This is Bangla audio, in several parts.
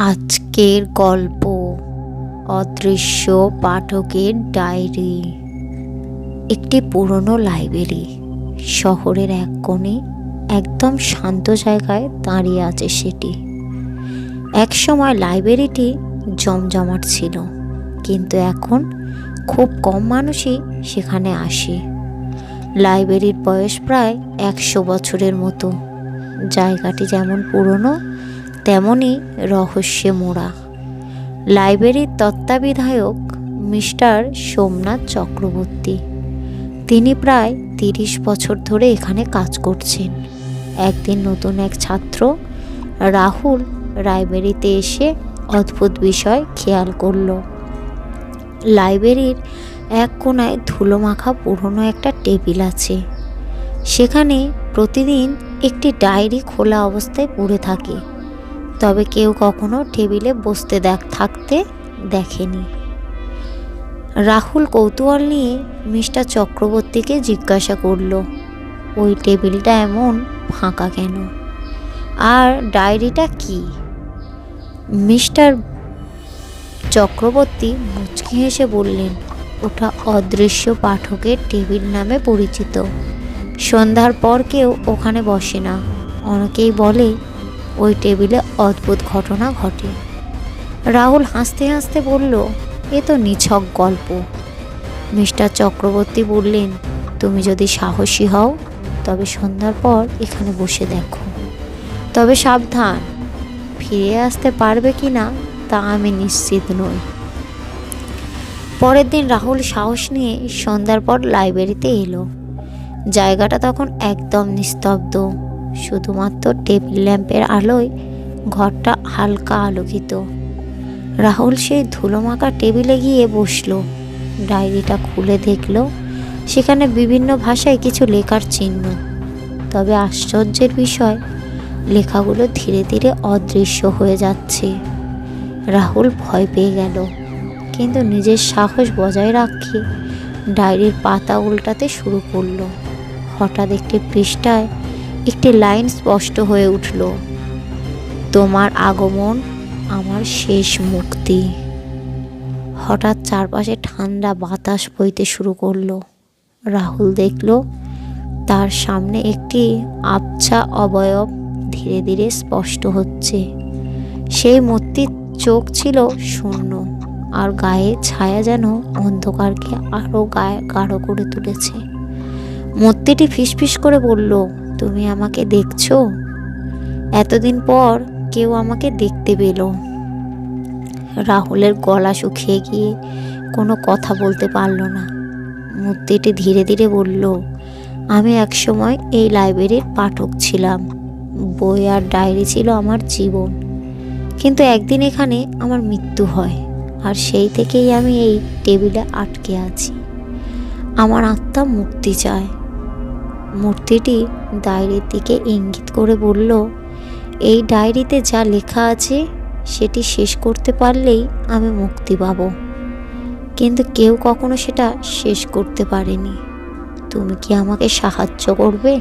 আজকের গল্প অদৃশ্য পাঠকের ডায়েরি। একটি পুরনো লাইব্রেরি শহরের এক কোণে একদম শান্ত জায়গায় দাঁড়িয়ে আছে সেটি। এক সময় লাইব্রেরিটি জমজমাট ছিল, কিন্তু এখন খুব কম মানুষই সেখানে আসে। লাইব্রেরির বয়স প্রায় 100 বছরের মতো। জায়গাটি যেমন পুরনো তেমনই রহস্যে মোড়া। লাইব্রেরির তত্ত্বাবধায়ক মিস্টার সোমনাথ চক্রবর্তী, তিনি প্রায় 30 বছর ধরে এখানে কাজ করছেন। একদিন নতুন এক ছাত্র রাহুল লাইব্রেরিতে এসে অদ্ভুত বিষয় খেয়াল করল। লাইব্রেরির এক কোণায় ধুলো মাখা পুরনো একটা টেবিল আছে। সেখানে প্রতিদিন একটি ডায়েরি খোলা অবস্থায় পড়ে থাকে, তবে কেউ কখনো টেবিলে বসতে থাকতে দেখেনি। রাহুল কৌতূহল নিয়ে মিস্টার চক্রবর্তীকে জিজ্ঞাসা করল, ওই টেবিলটা এমন ফাঁকা কেন, আর ডায়েরিটা কি? মিস্টার চক্রবর্তী মুচকি হেসে বললেন, ওটা অদৃশ্য পাঠকের টেবিল নামে পরিচিত। সন্ধ্যার পর কেউ ওখানে বসে না। অনেকেই বলে ওই টেবিলে অদ্ভুত ঘটনা ঘটে। রাহুল হাসতে হাসতে বলল, এ তো নিছক গল্প। মিস্টার চক্রবর্তী বললেন, তুমি যদি সাহসী হও তবে সন্ধ্যার পর এখানে বসে দেখো। তবে সাবধান, ফিরে আসতে পারবে কি না তা আমি নিশ্চিত নই। পরের দিন রাহুল সাহস নিয়ে সন্ধ্যার পর লাইব্রেরিতে এলো। জায়গাটা তখন একদম নিস্তব্ধ, শুধুমাত্র টেবিল ল্যাম্পের আলোয় ঘরটা হালকা আলোকিত। রাহুল সেই ধুলোমাখা টেবিলে গিয়ে বসলো। ডায়েরিটা খুলে দেখলো সেখানে বিভিন্ন ভাষায় কিছু লেখার চিহ্ন। তবে আশ্চর্যের বিষয়, লেখাগুলো ধীরে ধীরে অদৃশ্য হয়ে যাচ্ছে। রাহুল ভয় পেয়ে গেল, কিন্তু নিজের সাহস বজায় রাখে ডায়েরির পাতা উল্টাতে শুরু করলো। হঠাৎ একটি পৃষ্ঠায় একটি লাইন স্পষ্ট হয়ে উঠল, তোমার আগমন আমার শেষ মুক্তি। হঠাৎ চারপাশে ঠান্ডা বাতাস বইতে শুরু করলো। রাহুল দেখল তার সামনে একটি আবছা অবয়ব ধীরে ধীরে স্পষ্ট হচ্ছে। সেই মূর্তির চোখ ছিল শূন্য, আর গায়ে ছায়া যেন অন্ধকারকে আরো গাঢ় করে তুলেছে। মূর্তিটি ফিসফিস করে বলল, তুমি আমাকে দেখছো? এতদিন পর কেউ আমাকে দেখতে পেল। রাহুলের গলা শুকিয়ে গিয়ে কোনো কথা বলতে পারল না। মূর্তিটি ধীরে ধীরে বলল, আমি একসময় এই লাইব্রেরির পাঠক ছিলাম। বই আর ডায়েরি ছিল আমার জীবন, কিন্তু একদিন এখানে আমার মৃত্যু হয়, আর সেই থেকেই আমি এই টেবিলে আটকে আছি। আমার আত্মা মুক্তি চায়। মূর্তিটি ডায়েরির দিকে ইঙ্গিত করে বলল, এই ডায়েরিতে যা লেখা আছে সেটি শেষ করতে পারলেই আমি মুক্তি পাব, কিন্তু কেউ কখনো সেটা শেষ করতে পারেনি। তুমি কি আমাকে সাহায্য করবে?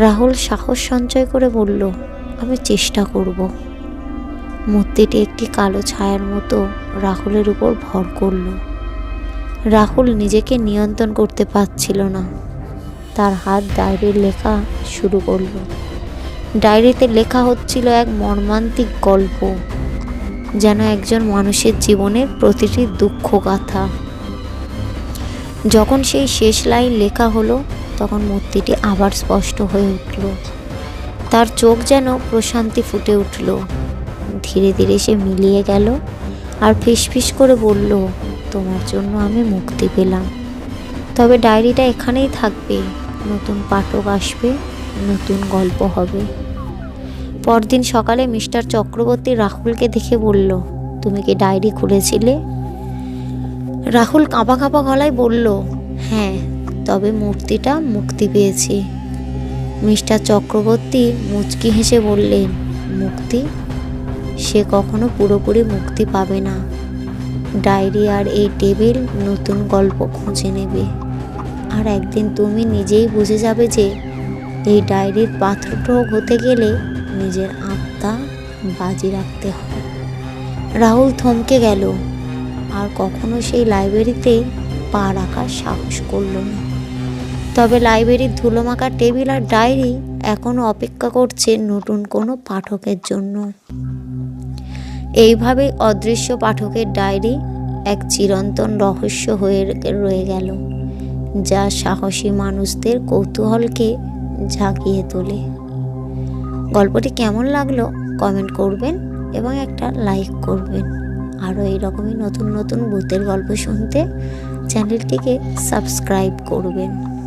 রাহুল সাহস সঞ্চয় করে বলল, আমি চেষ্টা করব। মূর্তিটি একটি কালো ছায়ার মতো রাহুলের উপর ভর করল। রাহুল নিজেকে নিয়ন্ত্রণ করতে পারছিল না। তার হাত ডায়েরির লেখা শুরু করলো। ডায়েরিতে লেখা হচ্ছিল এক মর্মান্তিক গল্প, যেন একজন মানুষের জীবনের প্রতিটি দুঃখ গাথা। যখন সেই শেষ লাইন লেখা হলো, তখন মূর্তিটি আবার স্পষ্ট হয়ে উঠল। তার চোখ যেন প্রশান্তি ফুটে উঠল। ধীরে ধীরে সে মিলিয়ে গেল আর ফিসফিস করে বলল, তোমার জন্য আমি মুক্তি পেলাম। তবে ডায়েরিটা এখানেই থাকবে, নতুন পাঠক আসবে, নতুন গল্প হবে। পরদিন সকালে মিস্টার চক্রবর্তী রাহুলকে দেখে বলল, তুমি কি ডায়েরি খুলেছিলে? রাহুল কাঁপা কাঁপা গলায় বলল, হ্যাঁ, তবে মূর্তিটা মুক্তি পেয়েছে। মিস্টার চক্রবর্তী মুচকি হেসে বললেন, মুক্তি? সে কখনো পুরোপুরি মুক্তি পাবে না। ডায়েরি আর এই টেবিল নতুন গল্প খুঁজে নেবে, আর একদিন তুমি নিজেই বুঝে যাবে যে এই ডায়েরির পাঠক হতে গেলে নিজের আত্মা বাজি রাখতে হয়। রাহুল থমকে গেল, আর কখনো সেই লাইব্রেরিতে পা রাখার সাহস করল না। তবে লাইব্রেরির ধুলোমাখা টেবিল আর ডায়েরি এখনো অপেক্ষা করছে নতুন কোনো পাঠকের জন্য। এইভাবেই অদৃশ্য পাঠকের ডায়েরি এক চিরন্তন রহস্য হয়ে রয়ে গেল, যা সাহসী মানুষদের কৌতূহলকে জাগিয়ে তোলে। গল্পটি কেমন লাগলো কমেন্ট করবেন এবং একটা লাইক করবেন। আরও এইরকমই নতুন নতুন ভূতের গল্প শুনতে চ্যানেলটিকে সাবস্ক্রাইব করবেন।